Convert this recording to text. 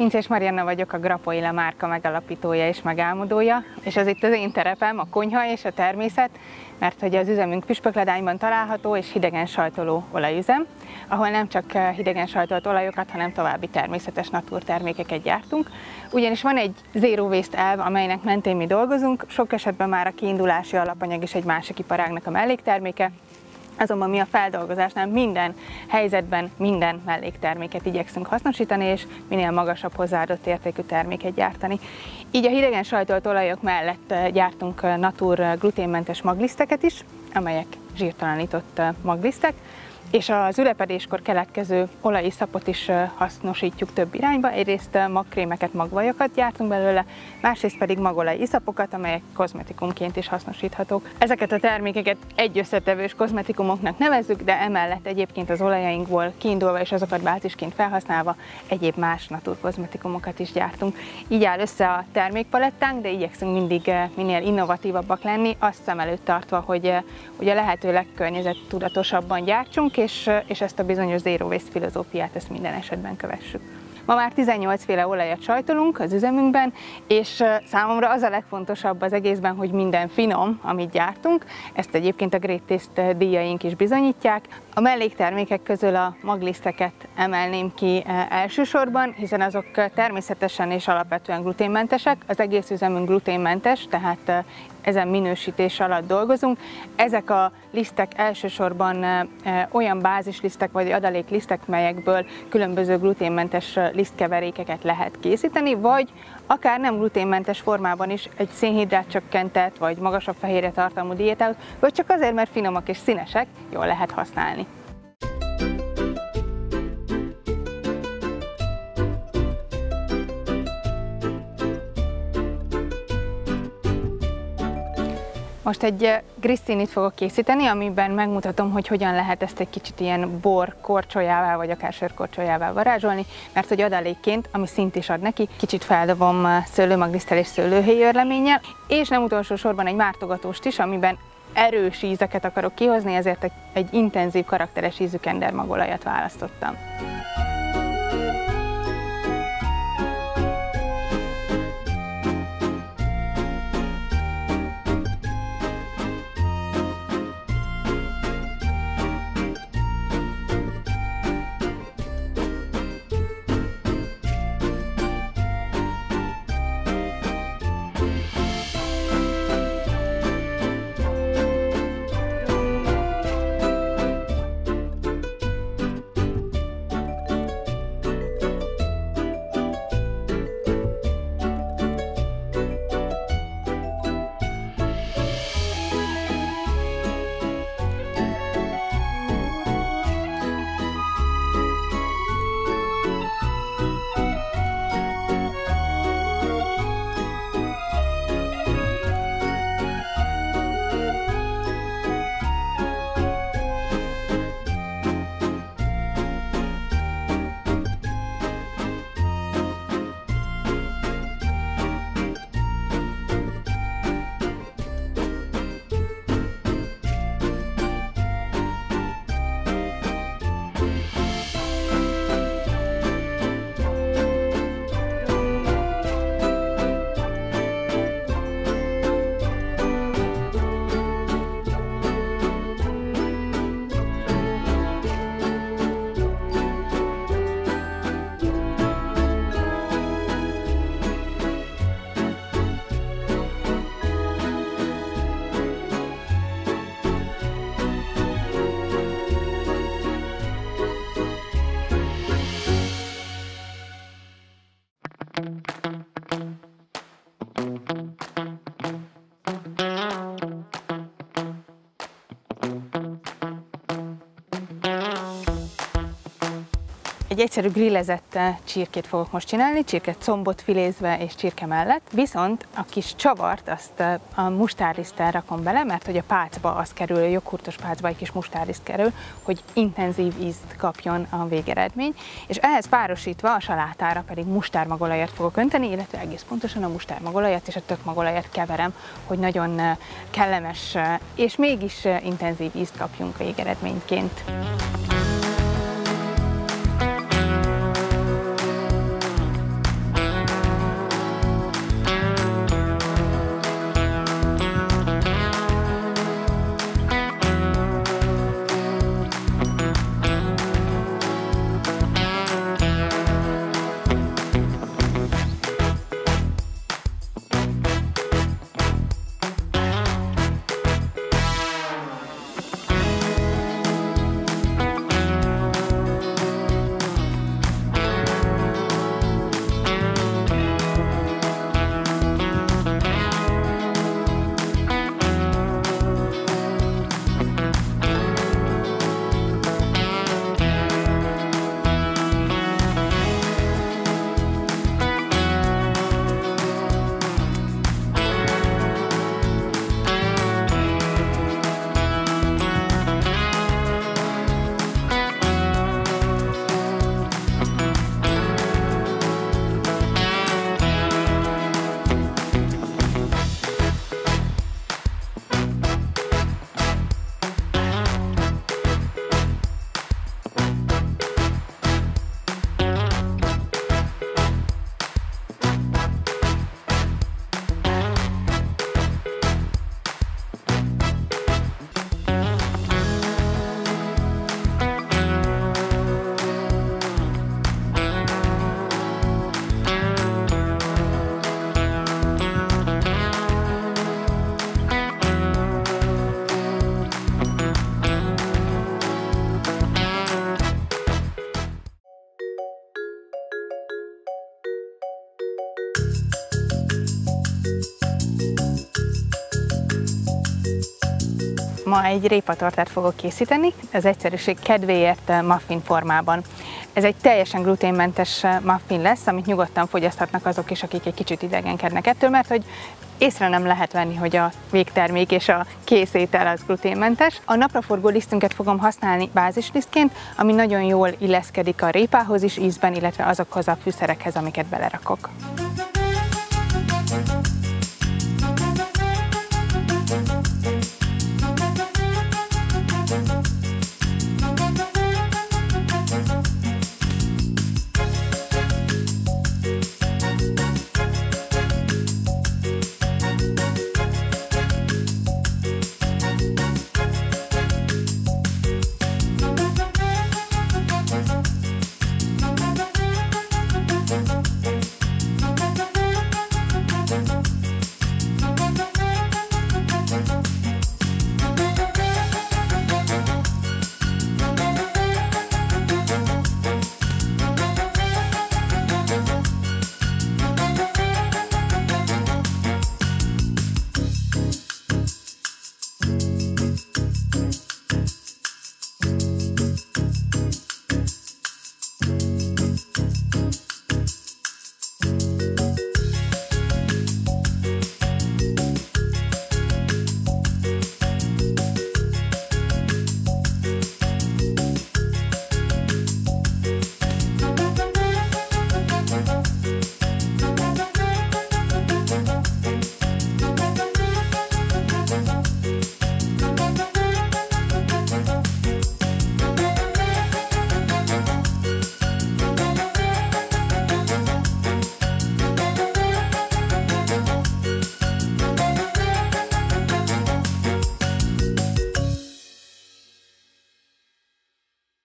Pinczés Marianna vagyok, a Grapoila márka megalapítója és megálmodója, és ez itt az én terepem, a konyha és a természet, mert hogy az üzemünk Püspökladányban található és hidegen sajtoló olajüzem, ahol nem csak hidegen sajtolt olajokat, hanem további természetes naturtermékeket gyártunk. Ugyanis van egy zero waste elv, amelynek mentén mi dolgozunk, sok esetben már a kiindulási alapanyag is egy másik iparágnak a mellékterméke, azonban mi a feldolgozásnál minden helyzetben minden mellékterméket igyekszünk hasznosítani, és minél magasabb hozzáadott értékű terméket gyártani. Így a hidegen sajtolt olajok mellett gyártunk natur gluténmentes magliszteket is, amelyek zsírtalanított maglisztek, és az ülepedéskor keletkező olajiszapot is hasznosítjuk több irányba. Egyrészt magkrémeket, magvajakat gyártunk belőle, másrészt pedig magolajiszapokat, amelyek kozmetikumként is hasznosíthatók. Ezeket a termékeket egy összetevős kozmetikumoknak nevezzük, de emellett egyébként az olajainkból kiindulva és azokat bázisként felhasználva egyéb más naturkozmetikumokat is gyártunk. Így áll össze a termékpalettánk, de igyekszünk mindig minél innovatívabbak lenni, azt szem előtt tartva, hogy a lehető legkörnyezettudatosabban gyártsunk, és ezt a bizonyos zero waste filozófiát ezt minden esetben kövessük. Ma már 18 féle olajat sajtolunk az üzemünkben, és számomra az a legfontosabb az egészben, hogy minden finom, amit gyártunk. Ezt egyébként a Great Taste díjaink is bizonyítják. A melléktermékek közül a magliszteket emelném ki elsősorban, hiszen azok természetesen és alapvetően gluténmentesek. Az egész üzemünk gluténmentes, tehát ezen minősítés alatt dolgozunk. Ezek a lisztek elsősorban olyan bázislisztek vagy adaléklisztek, melyekből különböző gluténmentes lisztkeverékeket lehet készíteni, vagy akár nem gluténmentes formában is egy szénhidrátcsökkentett vagy magasabb fehérje tartalmú diétát, vagy csak azért, mert finomak és színesek, jól lehet használni. Most egy grisszinit fogok készíteni, amiben megmutatom, hogy hogyan lehet ezt egy kicsit ilyen bor korcsolyává, vagy akár sörkorcsolyává varázsolni, mert hogy adalékként, ami szint is ad neki, kicsit feldobom szőlőmagliszttel és szőlőhéjörleménnyel, és nem utolsó sorban egy mártogatóst is, amiben erős ízeket akarok kihozni, ezért egy intenzív, karakteres ízű kendermagolajat választottam. Egy egyszerű grillezett csirkét fogok most csinálni, csirkecombot filézve és csirke mellett, viszont a kis csavart azt a mustárliszttel rakom bele, mert hogy a pácba az kerül, a joghurtos pácba egy kis mustárliszt kerül, hogy intenzív ízt kapjon a végeredmény, és ehhez párosítva a salátára pedig mustármagolajat fogok önteni, illetve egész pontosan a mustármagolajat és a tökmagolajat keverem, hogy nagyon kellemes és mégis intenzív ízt kapjunk a végeredményként. Ma egy répatortát fogok készíteni, az egyszerűség kedvéért muffin formában. Ez egy teljesen gluténmentes muffin lesz, amit nyugodtan fogyaszthatnak azok is, akik egy kicsit idegenkednek ettől, mert hogy észre nem lehet venni, hogy a végtermék és a készétel az gluténmentes. A napraforgó lisztünket fogom használni bázislisztként, ami nagyon jól illeszkedik a répához is ízben, illetve azokhoz a fűszerekhez, amiket belerakok.